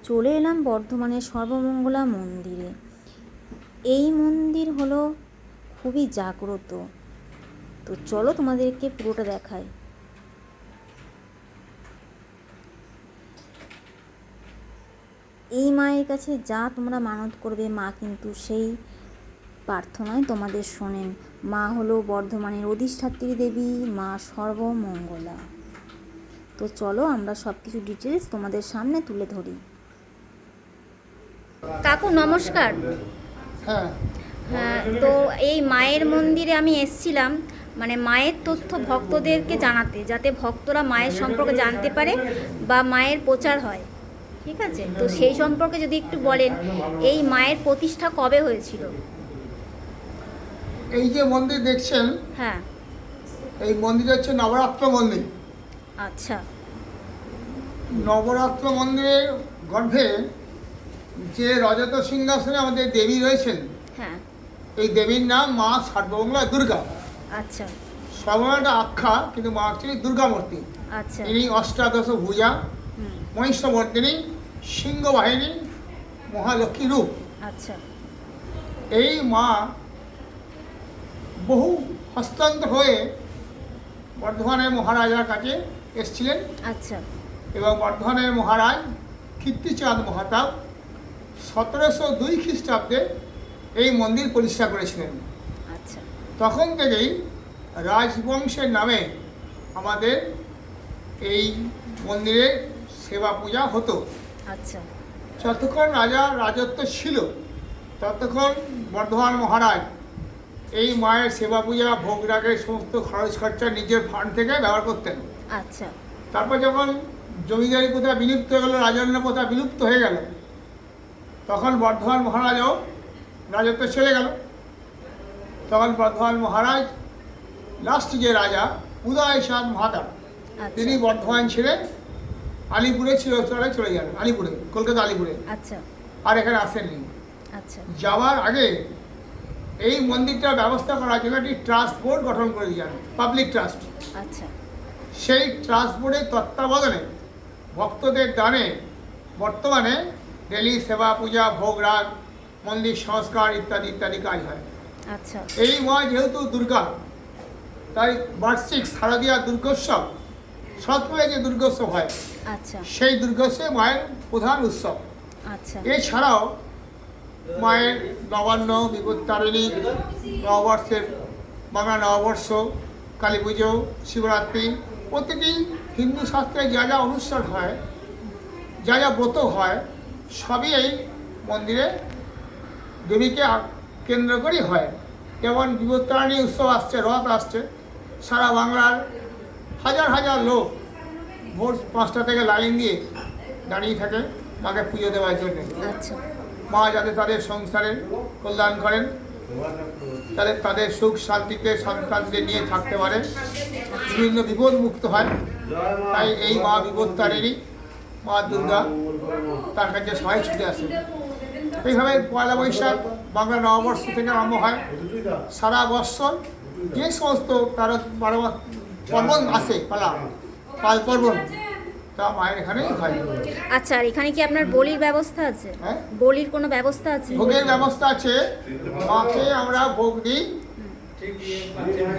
চলে এলাম বর্ধমানের সর্বমঙ্গলা মন্দিরে। এই মন্দির হলো খুবই জাগ্রত। তো চলো তোমাদেরকে পুরোটা দেখাই। এই মায়ের কাছে যা তোমরা মানত করবে মা কিন্তু সেই প্রার্থনায় তোমাদের শোনেন। মা হলো বর্ধমানের অধিষ্ঠাত্রী দেবী, মা সর্বমঙ্গলা। তো চলো আমরা সব কিছু ডিটেলস তোমাদের সামনে তুলে ধরি। কাকু নমস্কার। হ্যাঁ, হ্যাঁ, তো এই মায়ের মন্দিরে আমি এসেছিলাম মানে মায়ের তথ্য ভক্তদেরকে জানাতে, যাতে ভক্তরা মায়ের সম্পর্কে জানতে পারে বা মায়ের প্রচার হয়। ঠিক আছে, তো সেই সম্পর্কে যদি একটু বলেন, এই মায়ের প্রতিষ্ঠা কবে হয়েছিল? এই যে মন্দির দেখছেন, হ্যাঁ। এই মন্দির হচ্ছে নবরাত্র মন্দির। আচ্ছা। নবরাত্র মন্দিরের গর্ভে যে রজত সিংহাসনে আমাদের দেবী রয়েছেন, হ্যাঁ। এই দেবীর নাম মা সর্বমঙ্গলা দুর্গা। আচ্ছা। সর্বমঙ্গলা আখ্যা, কিন্তু মা অ্যাকচুয়ালি দুর্গা মূর্তি। আচ্ছা। ইনি অষ্টাদশ ভুজা, হুম। মহিষমর্দিনী, সিংহবাহিনী, মহালক্ষ্মী রূপ। আচ্ছা। এই মা বহু হস্তান্তর হয়ে বর্ধমানের মহারাজার কাছে এসেছিলেন। আচ্ছা। এবং বর্ধমানের মহারাজ কীর্তিচাঁদ মহাতাব 1702 খ্রিস্টাব্দে এই মন্দির প্রতিষ্ঠা করেছিলেন। আচ্ছা। তখন থেকেই রাজবংশের নামে আমাদের এই মন্দিরে সেবা পূজা হতো। আচ্ছা। যতক্ষণ রাজার রাজত্ব ছিল ততক্ষণ বর্ধমান মহারাজ এই মায়ের সেবা পূজা, ভোগ রাগের সমস্ত খরচ খরচা নিজের ফান্ড থেকে ব্যবহার করতেন। আচ্ছা। তারপর যখন জমিদারি প্রথা বিলুপ্ত হয়ে গেল, রাজন্য প্রথা বিলুপ্ত হয়ে গেল, তখন বর্ধমান মহারাজও রাজত্ব ছেড়ে গেল। তখন বর্ধমান মহারাজ লাস্ট যে রাজা উদয় চাঁদ মহাতাব, তিনি বর্ধমান ছেড়ে আলিপুরে চিরতরে চলে যান, আলিপুরে, কলকাতা আলিপুরে। আচ্ছা। আর এখানে আসেননি। আচ্ছা। যাওয়ার আগে এই মন্দিরটার ব্যবস্থা করার জন্য একটি ট্রাস্ট বোর্ড গঠন করে যান, পাবলিক ট্রাস্ট। আচ্ছা। সেই ট্রাস্ট বোর্ডের তত্ত্বাবধানে ভক্তদের দানে বর্তমানে ডেলি সেবা পূজা, ভোগ রাগ, মন্দির সংস্কার ইত্যাদি ইত্যাদি কাজ হয়। আচ্ছা। এই মা যেহেতু দুর্গা, তাই বার্ষিক শারদীয়া দুর্গোৎসব, সৎপুরে যে দুর্গোৎসব হয়, আচ্ছা। সেই দুর্গোৎসব মায়ের প্রধান উৎসব। আচ্ছা। এছাড়াও মায়ের নবান্ন, বিপত্তারিণী, নববর্ষের বাংলা নববর্ষ, কালী পুজো, শিবরাত্রি, প্রতিটি হিন্দু শাস্ত্রে যা যা অনুষ্ঠান হয়, যা যা ব্রত হয়, সবই এই মন্দিরে দেবীকে কেন্দ্র করেই হয়। যেমন বিপত্তারিণী উৎসব আসছে, রথ আসছে, সারা বাংলার হাজার হাজার লোক ভোর 5টা থেকে লাইন দিয়ে দাঁড়িয়ে থাকে মাকে পুজো দেওয়ার জন্য। আচ্ছা। মা যাতে তাদের সংসারের কল্যাণ করেন, তাদের সুখ শান্তিতে সন্তানদের নিয়ে থাকতে পারে, বিভিন্ন বিপদ মুক্ত হয়। তাই এই মা বিপত্তারিণী, মা দুর্গা, তার কাছে সবাই ছুটে আসে। এইভাবে পয়লা বৈশাখ বাংলা নববর্ষ থেকে আরম্ভ হয়। সারা বৎসর যে সমস্ত পার্বণ আসে, পাল পার্বণ, তা মায়ের এখানেই হয়। আচ্ছা, আর এখানে কি আপনার বলির ব্যবস্থা আছে? হ্যাঁ, বলির কোনো ব্যবস্থা আছে? ভোগের ব্যবস্থা আছে। মাকে আমরা ভোগ দিই,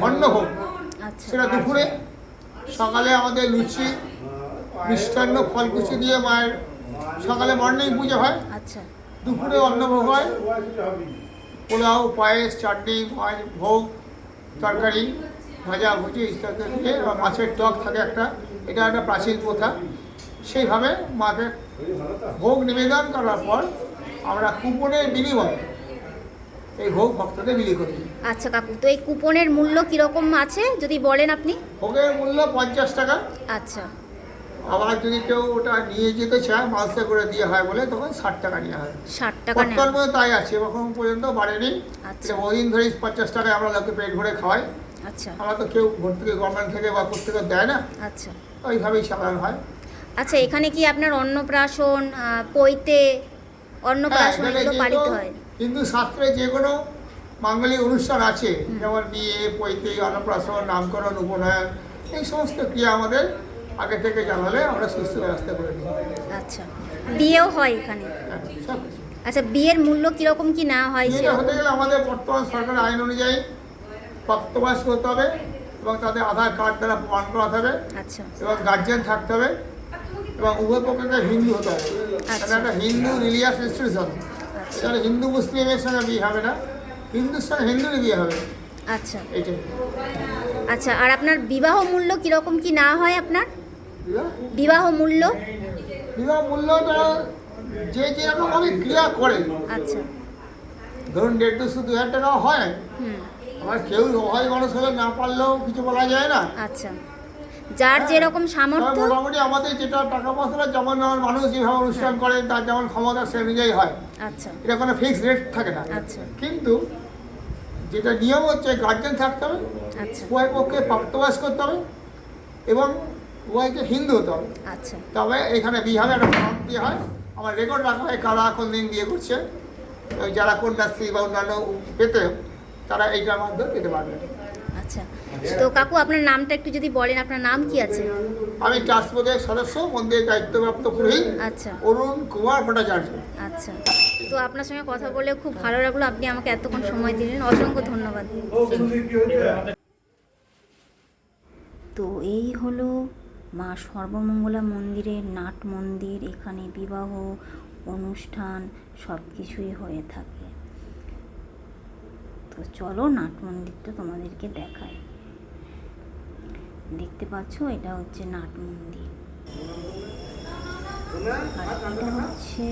অন্ন ভোগ। আচ্ছা। সেটা দুপুরে, সকালে আমাদের লুচি, মিষ্টান্ন, ফলকুচি দিয়ে মায়ের সকালে মর্নিং পুজো হয়। আচ্ছা। দুপুরে অন্নভোগ হয়, পোলাও, পায়েস, চাটনি, মাছ ভোগ, তরকারি, ভাজা ভুজি ইত্যাদি দিয়ে, মাছের টক থাকে একটা। এটা একটা প্রাচীন প্রথা। সেইভাবে মাকে ভোগ নিবেদন করার পর আমরা কুপনের বিনিময়ে এই ভোগ ভক্তদের বিলি করি। আচ্ছা কাকু, তো এই কুপনের মূল্য কীরকম আছে যদি বলেন আপনি? ভোগের মূল্য 50 টাকা। আচ্ছা। আবার যদি কেউ ওটা নিয়ে যেতে চায়, মালসা করে দিয়ে হয় বলে, তখন 60 টাকা নেওয়া হয়। 60 টাকা নেন? বর্তমান মধ্যে তাই আছে, এখন পর্যন্ত বাড়েনি। আচ্ছা। এটা বহুদিন ধরেই 50 টাকায় আমরা লোকে পেট ভরে খাওয়াই। আচ্ছা। আমরা তো কেউ ভর্তুকি গভর্নমেন্ট থেকে বা প্রত্যেকে দেয় না, আচ্ছা। ওইভাবেই চালানো হয়। আচ্ছা, এখানে কি আপনার অন্নপ্রাশন, পৈতে, অন্নপ্রাশন এগুলো পালিত হয়? হিন্দু শাস্ত্রে যে কোনো মাঙ্গলিক অনুষ্ঠান আছে, যেমন বিয়ে, পৈতে, অন্নপ্রাশন, নামকরণ, উপনয়ন, এই সমস্ত ক্রিয়া আমাদের আগে থেকে জানালে আমরা সুস্থ ব্যবস্থা করে দিই। আচ্ছা। বিয়েও হয় এখানে? হ্যাঁ, সব কিছু। আচ্ছা, বিয়ের মূল্য কীরকম কি না হয় বিয়েটা সেরকম? হতে গেলে আমাদের বর্তমান সরকারের আইন অনুযায়ী প্রাপ্তবয়স্ক হতে হবে এবং তাদের আধার কার্ড দ্বারা প্রমাণ করাতে হবে আচ্ছা এবং গার্জিয়ান থাকতে হবে এবং উভয় পক্ষকে হিন্দু হতে হবে। আচ্ছা। এটা একটা হিন্দু রিলিজিয়াস ইনস্টিটিউশন। আচ্ছা এখানে হিন্দু মুসলিমের সঙ্গে বিয়ে হবে না, হিন্দুর সঙ্গে হিন্দুরই বিয়ে হবে, আচ্ছা এইটাই। আচ্ছা। আর আপনার বিবাহ মূল্য কীরকম কি না হয় আপনার? বিবাহ বিবাহ মূল্য? বিবাহ মূল্যটা যে যেরকমভাবে ক্রিয়া করে, আচ্ছা। ধরুন 150-2,000 টাকাও হয়, হুম। আবার কেউ অভাবী মানুষ হলে না পারলেও কিছু বলা যায় না। আচ্ছা, যার যেরকম তবে সামর্থ্য। মোটামুটি আমাদের যেটা টাকা পয়সা যেমন আমার মানুষ যেভাবে অনুষ্ঠান করে তার যেমন ক্ষমতা সে অনুযায়ী হয়, আচ্ছা এটা কোনো ফিক্সড রেট থাকে না। আচ্ছা কিন্তু যেটা নিয়ম হচ্ছে গার্জেন থাকতে হবে, আচ্ছা উভয় পক্ষে প্রাপ্তবয়স্ক করতে হবে এবং উভয়কে হিন্দু হতে হবে। আচ্ছা তবে এখানে বিহারে একটা ফর্ম দিয়ে হয়, আমার রেকর্ড রাখা হয় কারা কোন দিন বিয়ে করছে, ওই যারা কন্যাশ্রী বা অন্যান্য পেতে তারা এইটার মাধ্যমে পেতে পারবে। আচ্ছা। তো কাকু আপনার নামটা একটু যদি বলেন, আপনার নাম কি আছে? আমি ট্রাস্ট বোর্ডের সদস্য, মন্দিরের দায়িত্বপ্রাপ্ত পুরোহিত আচ্ছা অরুণ কুমার ভট্টাচার্য। আচ্ছা। তো আপনার সঙ্গে কথা বলে খুব ভালো লাগলো, আপনি আমাকে এতক্ষণ সময় দিলেন, অসংখ্য ধন্যবাদ। তো এই হলো মা সর্বমঙ্গলা মন্দিরের নাট মন্দির। এখানে বিবাহ অনুষ্ঠান সব কিছুই হয়ে থাকে। তো চলো নাট মন্দিরটা তোমাদেরকে দেখাই। দেখতে পাচ্ছ এটা হচ্ছে নাট মন্দির, আর এটা হচ্ছে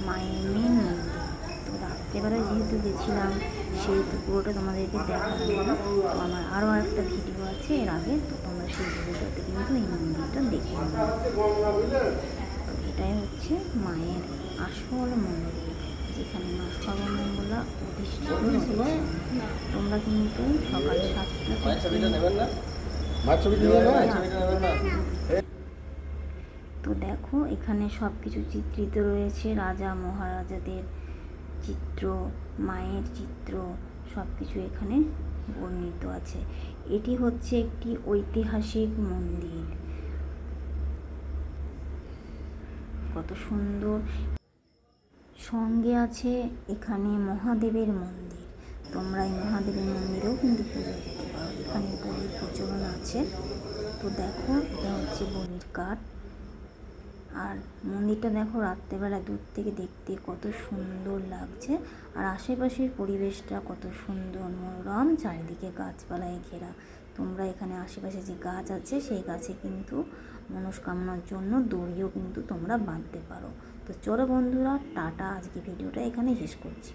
মায়ের মেন মন্দির। তো রাত্রেবেলা যেহেতু গেছিলাম সেহেতু পুরোটা তোমাদেরকে দেখানো না। তো আমার আরও একটা ভিডিও আছে এর আগে, তো তোমরা সেই ভিডিওটাতে কিন্তু এই মন্দিরটা দেখে নেবে। তো এটাই হচ্ছে মায়ের আসল মন্দির, যেখানে মা সর্বমঙ্গলা অধিষ্ঠিত রয়েছে। তোমরা কিন্তু সকাল 7টা তো দেখো এখানে সব কিছু চিত্রিত রয়েছে, রাজা মহারাজাদের চিত্র, মায়ের চিত্র, সব কিছু এখানে বর্ণিত আছে। এটি হচ্ছে একটি ঐতিহাসিক মন্দির, কত সুন্দর। সঙ্গে আছে এখানে মহাদেবের মন্দির। তোমরা এই মহাদেবের মন্দিরেও কিন্তু পুজো দিতে পারো, এখানে বলির প্রচলন আছে। তো দেখো এটা হচ্ছে বলির কাঠ। আর মন্দিরটা দেখো রাত্রেবেলা দূর থেকে দেখতে কত সুন্দর লাগছে, আর আশেপাশের পরিবেশটা কত সুন্দর মনোরম, চারিদিকে গাছপালায় ঘেরা। তোমরা এখানে আশেপাশে যে গাছ আছে সেই গাছে কিন্তু মনস্কামনার জন্য দড়িও কিন্তু তোমরা বাঁধতে পারো। তো চলো বন্ধুরা, টাটা, আজকে ভিডিওটা এখানে শেষ করছি।